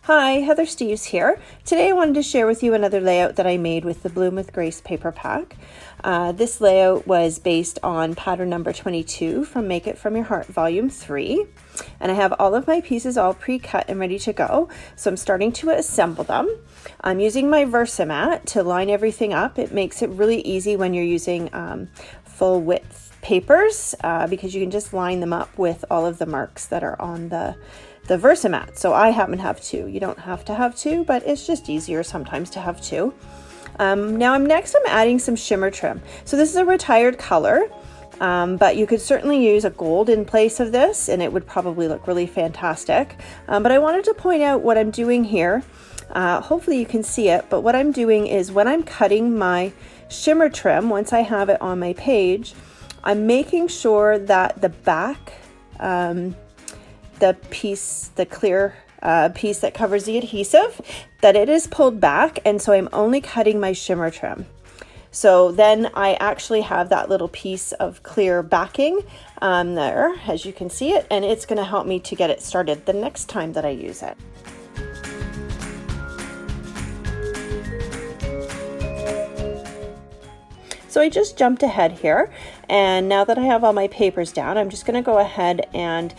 Hi, Heather Steves here. Today I wanted to share with you another layout that I made with the Bloom with Grace paper pack. This layout was based on pattern number 22 from Make It From Your Heart Volume 3. And I have all of my pieces all pre-cut and ready to go. So I'm starting to assemble them. I'm using my Versamat to line everything up. It makes it really easy when you're using full width papers because you can just line them up with all of the marks that are on the Versamat. So I happen to have two. You don't have to have two, but it's just easier sometimes to have two. Now I'm adding some shimmer trim. So this is a retired color, but you could certainly use a gold in place of this and it would probably look really fantastic. But I wanted to point out what I'm doing here. Hopefully you can see it, but what I'm doing is when I'm cutting my shimmer trim, once I have it on my page, I'm making sure that the back, the clear piece that covers the adhesive, that it is pulled back, and so I'm only cutting my shimmer trim. So then I actually have that little piece of clear backing there, as you can see it, and it's going to help me to get it started the next time that I use it. So I just jumped ahead here, and now that I have all my papers down, I'm just going to go ahead and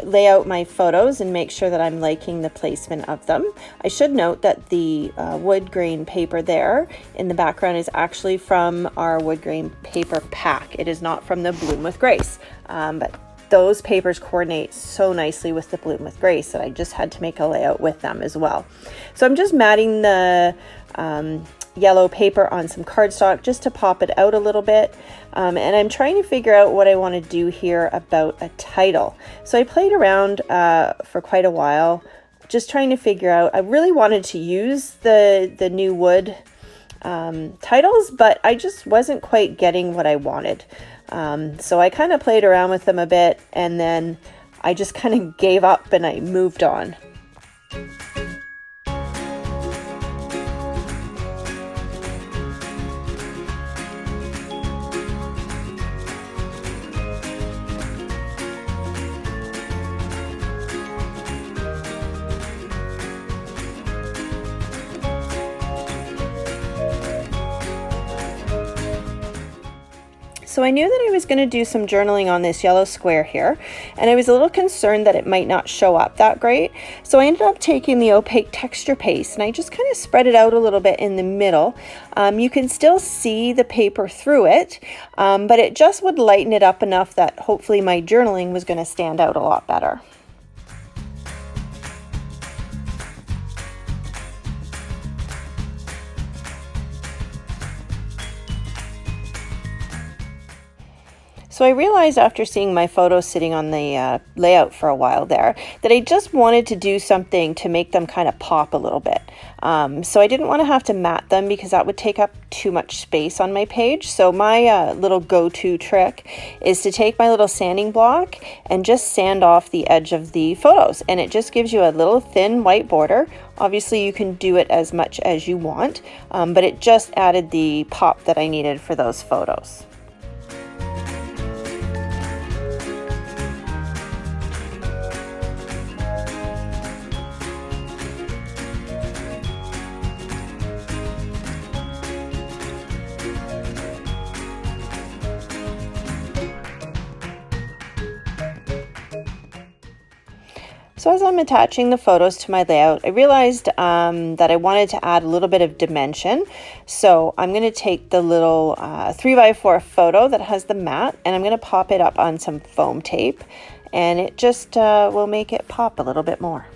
lay out my photos and make sure that I'm liking the placement of them. I should note that the wood grain paper there in the background is actually from our wood grain paper pack. It is not from the Bloom with Grace, but those papers coordinate so nicely with the Bloom with Grace that I just had to make a layout with them as well. So I'm just matting the yellow paper on some cardstock just to pop it out a little bit, and I'm trying to figure out what I want to do here about a title. So I played around for quite a while just trying to figure out, I really wanted to use the new wood titles, but I just wasn't quite getting what I wanted. So I kind of played around with them a bit, and then I just kind of gave up and I moved on. So I knew that I was going to do some journaling on this yellow square here, and I was a little concerned that it might not show up that great. So I ended up taking the opaque texture paste and I just kind of spread it out a little bit in the middle. You can still see the paper through it, but it just would lighten it up enough that hopefully my journaling was going to stand out a lot better. So I realized after seeing my photos sitting on the layout for a while there that I just wanted to do something to make them kind of pop a little bit. So I didn't want to have to mat them because that would take up too much space on my page. So my little go-to trick is to take my little sanding block and just sand off the edge of the photos. And it just gives you a little thin white border. Obviously you can do it as much as you want, but it just added the pop that I needed for those photos. So as I'm attaching the photos to my layout, I realized that I wanted to add a little bit of dimension. So I'm going to take the little 3x4 photo that has the mat, and I'm going to pop it up on some foam tape, and it just will make it pop a little bit more.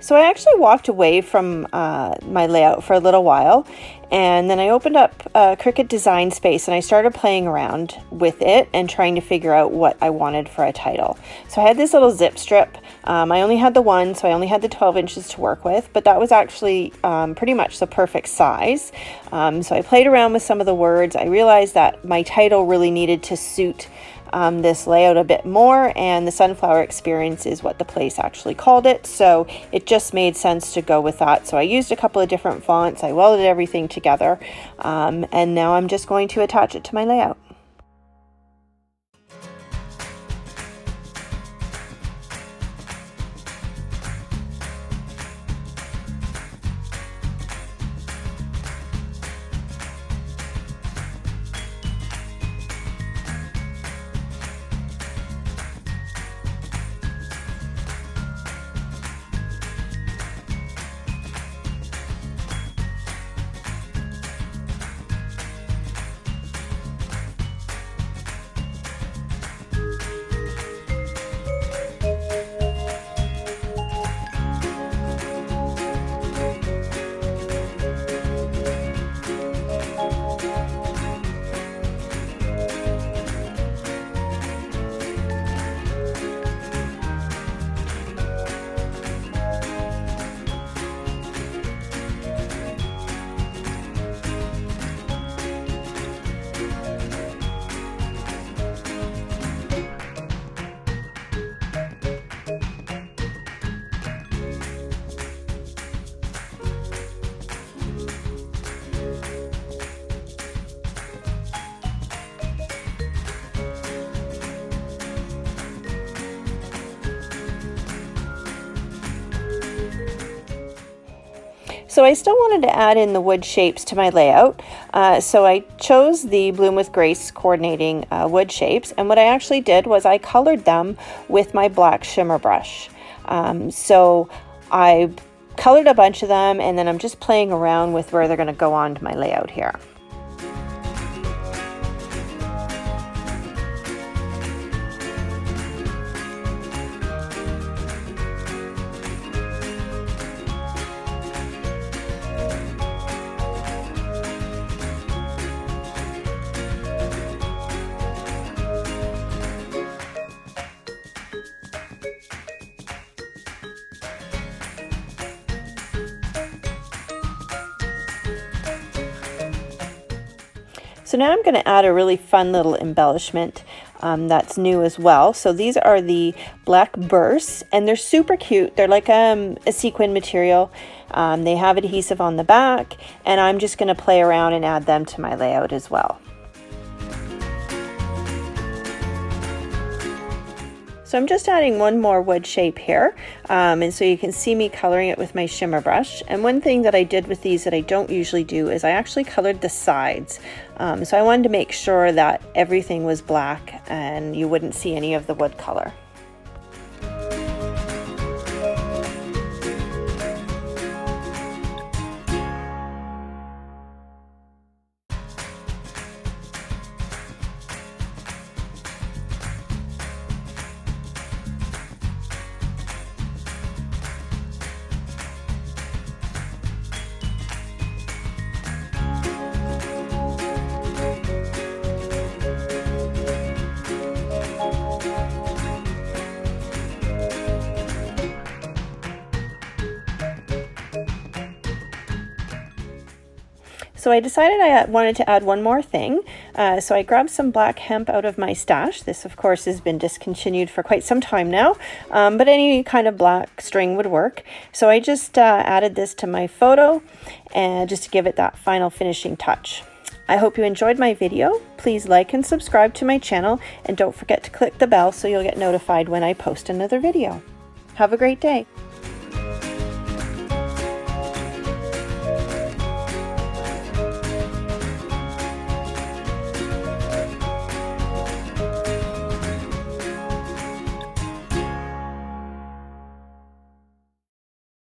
So I actually walked away from my layout for a little while, and then I opened up Cricut Design Space and I started playing around with it and trying to figure out what I wanted for a title. So I had this little zip strip. I only had the one, so I only had the 12 inches to work with, but that was actually pretty much the perfect size. So I played around with some of the words. I realized that my title really needed to suit this layout a bit more, and the Sunflower Experience is what the place actually called it, so it just made sense to go with that. So I used a couple of different fonts, I welded everything together, and now I'm just going to attach it to my layout. So I still wanted to add in the wood shapes to my layout, so I chose the Bloom with Grace coordinating wood shapes, and what I actually did was I colored them with my black shimmer brush. So I colored a bunch of them, and then I'm just playing around with where they're going to go on to my layout here. So now I'm going to add a really fun little embellishment that's new as well. So these are the black bursts, and they're super cute. They're like a sequin material. They have adhesive on the back, and I'm just going to play around and add them to my layout as well. So I'm just adding one more wood shape here, and so you can see me coloring it with my shimmer brush. And one thing that I did with these that I don't usually do is I actually colored the sides. So I wanted to make sure that everything was black and you wouldn't see any of the wood color. So I decided I wanted to add one more thing. So I grabbed some black hemp out of my stash. This, of course, has been discontinued for quite some time now, but any kind of black string would work. So I just added this to my photo, and just to give it that final finishing touch. I hope you enjoyed my video. Please like and subscribe to my channel, and don't forget to click the bell so you'll get notified when I post another video. Have a great day.